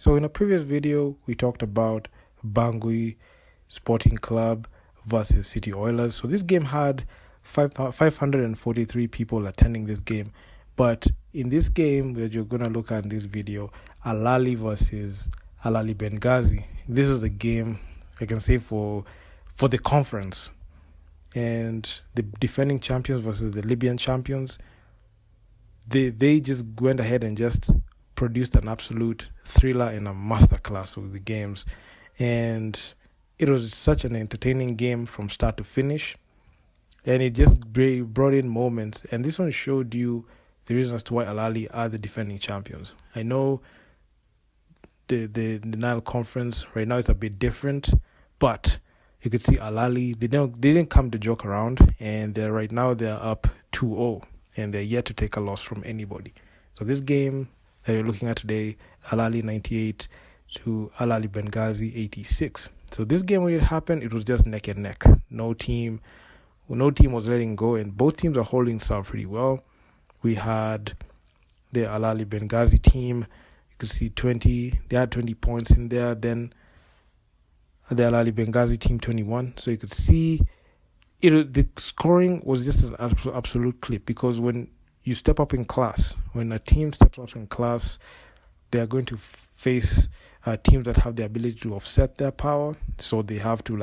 So in a previous video, we talked about Bangui Sporting Club versus City Oilers. So this game had 543 people attending this game. But in this game that you're going to look at in this video, Ahly versus Ahly Benghazi, this is the game, I can say, for the conference. And the defending champions versus the Libyan champions, they just went ahead and just produced an absolute thriller and a masterclass of the games. And it was such an entertaining game from start to finish. And it just brought in moments. And this one showed you the reason as to why Ahly are the defending champions. I know the Nile Conference right now is a bit different, but you could see Ahly, they didn't come to joke around, and they're up 2-0, and they're yet to take a loss from anybody. So this game that you're looking at today, Ahly 98 to Ahly Benghazi 86. So this game, when it happened, it was just neck and neck. No team was letting go, and both teams are holding serve pretty well. We had the Ahly Benghazi team. You could see they had 20 points in there. Then the Ahly Benghazi team 21. So you could see the scoring was just an absolute clip, because when you step up in class, when a team steps up in class, they are going to face teams that have the ability to offset their power. So they have to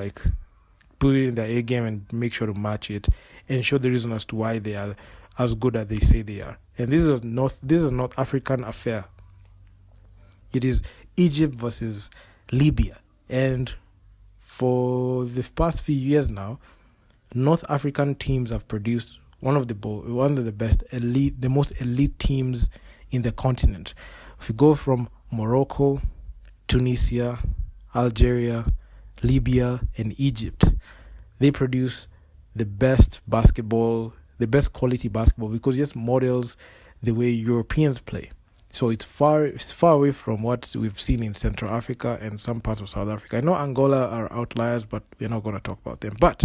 put it in their A game and make sure to match it and show the reason as to why they are as good as they say they are. And this is a North African affair. It is Egypt versus Libya. And for the past few years now, North African teams have produced one of the most elite teams in the continent. If you go from Morocco, Tunisia, Algeria, Libya, and Egypt, they produce the best quality basketball, because it just models the way Europeans play. So it's far away from what we've seen in Central Africa and some parts of South Africa. I know Angola are outliers, but we're not going to talk about them. But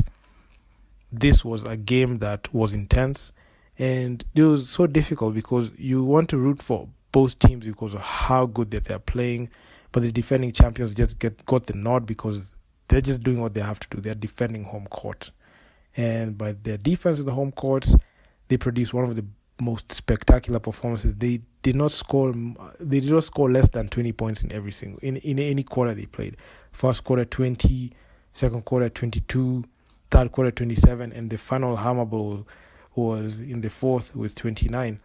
this was a game that was intense, and it was so difficult because you want to root for both teams because of how good that they're playing, but the defending champions just got the nod because they're just doing what they have to do. They're defending home court, and by their defense in the home court, they produced one of the most spectacular performances. They did not score less than 20 points in any quarter they played. First quarter 20, second quarter 22, third quarter 27, and the final hammer ball was in the fourth with 29.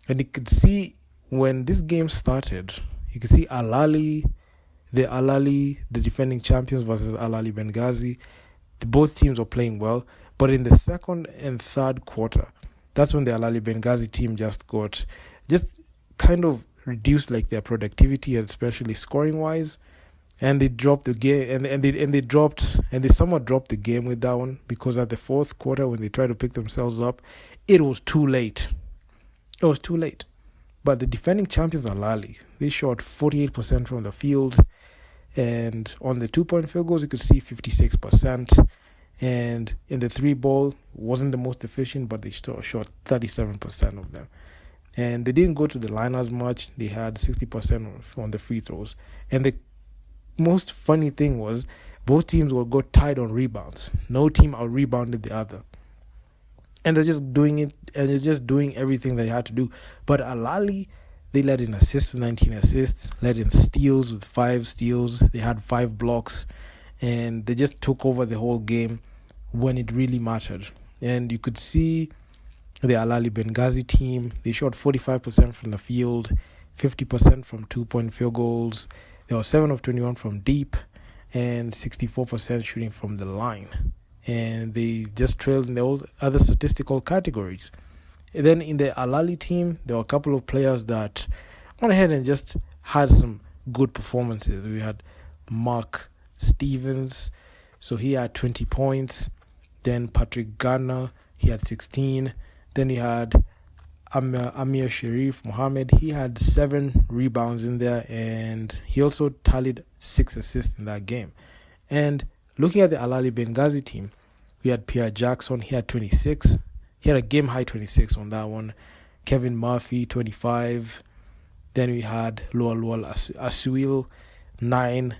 And you could see when this game started, you could see the defending champions versus Ahly Benghazi. Both teams were playing well, but in the second and third quarter, that's when the Ahly Benghazi team just kind of reduced their productivity, and especially scoring wise, and they dropped the game, and they somewhat dropped the game with that one, because at the fourth quarter, when they tried to pick themselves up, it was too late. But the defending champions Ahly, they shot 48% from the field, and on the 2-point field goals, you could see 56%. And in the 3-ball, wasn't the most efficient, but they still shot 37% of them. And they didn't go to the line as much. They had 60% on the free throws. And the most funny thing was both teams got tied on rebounds. No team out-rebounded the other. And they're just doing it, and they're just doing everything they had to do. But Ahly, they led in assists with 19 assists, led in steals with 5 steals. They had 5 blocks. And they just took over the whole game when it really mattered. And you could see the Ahly Benghazi team, they shot 45% from the field, 50% from 2-point field goals. They were 7 of 21 from deep, and 64% shooting from the line. And they just trailed in the old other statistical categories. And then in the Ahly team, there were a couple of players that went ahead and just had some good performances. We had Mark Stevens, so he had 20 points. Then Patrick Garner, he had 16. Then he had Amir Sharif Mohammed, he had 7 rebounds in there, and he also tallied 6 assists in that game. And looking at the Ahly Benghazi team, we had Pierre Jackson, he had 26. He had a game high 26 on that one. Kevin Murphy, 25. Then we had Lual Asuil, 9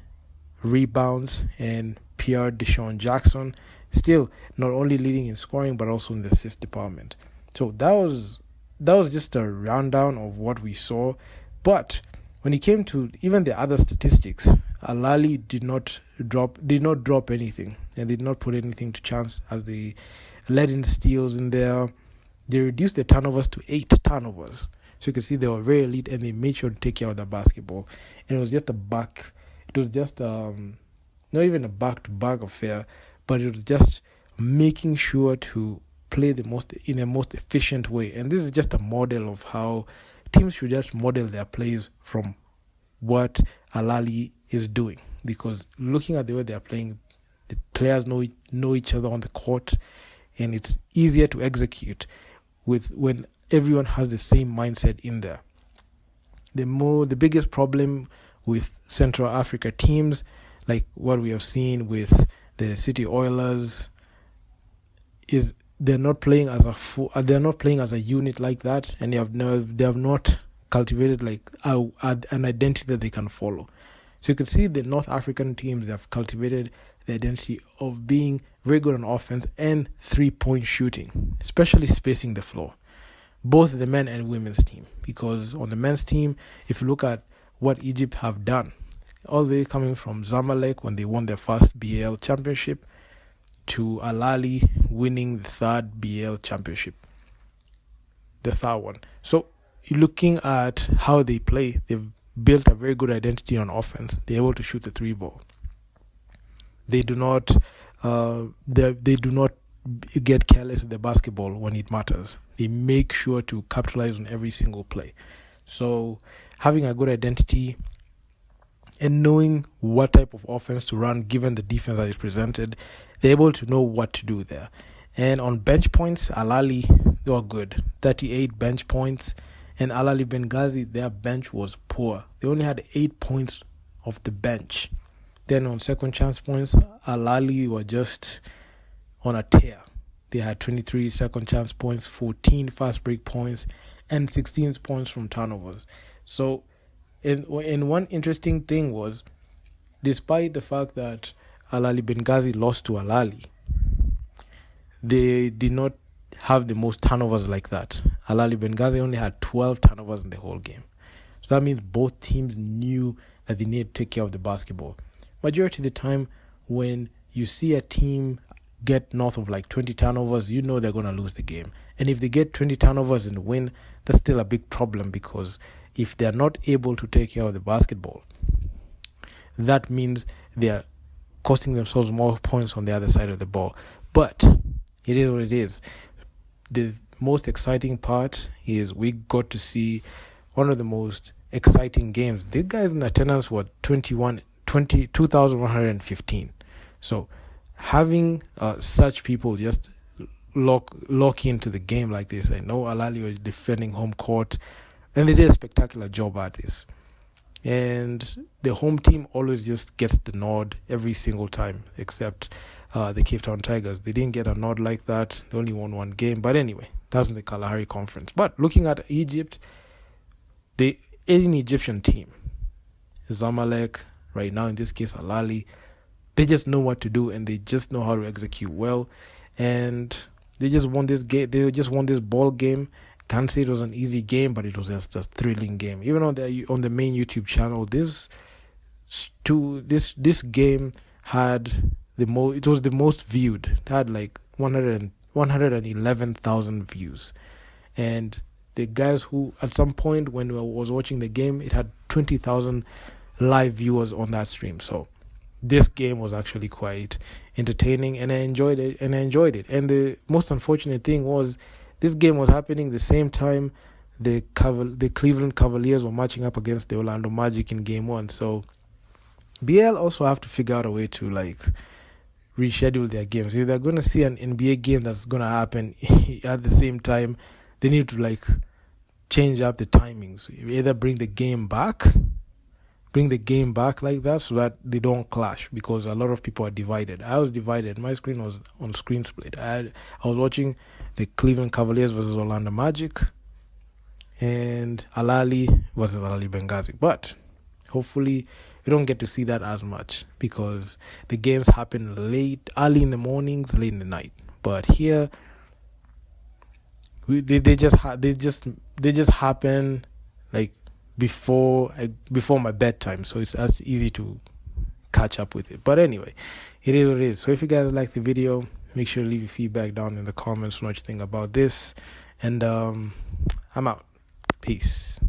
rebounds, and Pierre Deshaun Jackson, still not only leading in scoring but also in the assist department. So that was just a rundown of what we saw. But when it came to even the other statistics, Ahly did not drop anything, and did not put anything to chance, as they led in steals in there. They reduced the turnovers to 8 turnovers. So you can see they were very elite, and they made sure to take care of the basketball. And it was just not even a back-to-back affair, but it was just making sure to play in the most efficient way. And this is just a model of how teams should just model their plays from what Ahly is doing. Because looking at the way they're playing, the players know each other on the court, and it's easier to execute when everyone has the same mindset in there. The biggest problem with Central Africa teams, like what we have seen with the City Oilers, is they're not playing as a unit like that, and they have not cultivated like an identity that they can follow. So you can see the North African teams, they have cultivated the identity of being very good on offense and 3-point shooting, especially spacing the floor, both the men and women's team. Because on the men's team, if you look at what Egypt have done, all the way coming from Zamalek when they won their first BAL championship to Ahly winning the third BAL championship, the third one. So you're looking at how they play. They've built a very good identity on offense. They're able to shoot the 3 ball. They do not get careless with the basketball when it matters. They make sure to capitalize on every single play. So having a good identity and knowing what type of offense to run given the defense that is presented, they're able to know what to do there. And on bench points, Ahly, they were good. 38 bench points. And Ahly Benghazi, their bench was poor. They only had 8 points off the bench. Then on second chance points, Ahly were just on a tear. They had 23 second chance points, 14 fast break points, and 16 points from turnovers. So, and one interesting thing was, despite the fact that Ahly Benghazi lost to Ahly, they did not have the most turnovers like that. Ahly Benghazi only had 12 turnovers in the whole game. So that means both teams knew that they needed to take care of the basketball. Majority of the time, when you see a team get north of like 20 turnovers, you know they're going to lose the game. And if they get 20 turnovers and win, that's still a big problem, because if they're not able to take care of the basketball, that means they're costing themselves more points on the other side of the ball. But it is what it is. The most exciting part is we got to see one of the most exciting games. The guys in attendance were 2,115. So having such people just lock into the game like this. I know Ahly were defending home court, and they did a spectacular job at this. And the home team always just gets the nod every single time, except the Cape Town Tigers. They didn't get a nod like that. They only won one game. But anyway, that's in the Kalahari Conference. But looking at Egypt, any Egyptian team, Zamalek, right now in this case Ahly, they just know what to do, and they just know how to execute well. And they just won this game. They just won this ball game. Can't say it was an easy game, but it was just a thrilling game. Even on the main YouTube channel, this game had it was the most viewed. It had like 111,000 views. And the guys who, at some point when I was watching the game, it had 20,000 live viewers on that stream. So this game was actually quite entertaining, and I enjoyed it. And the most unfortunate thing was, this game was happening the same time the Cleveland Cavaliers were matching up against the Orlando Magic in Game 1. So BL also have to figure out a way to like reschedule their games. If they're going to see an NBA game that's going to happen at the same time, they need to like change up the timings. Either bring the game back like that so that they don't clash, because a lot of people are divided. I was divided. My screen was on screen split. I was watching the Cleveland Cavaliers versus Orlando Magic, and Ahly versus Ahly Benghazi. But hopefully we don't get to see that as much because the games happen late, early in the mornings, late in the night. But here, they just happen like before my bedtime, so it's as easy to catch up with it. But anyway, it is what it is. So if you guys like the video, make sure to leave your feedback down in the comments on what you think about this. And I'm out. Peace.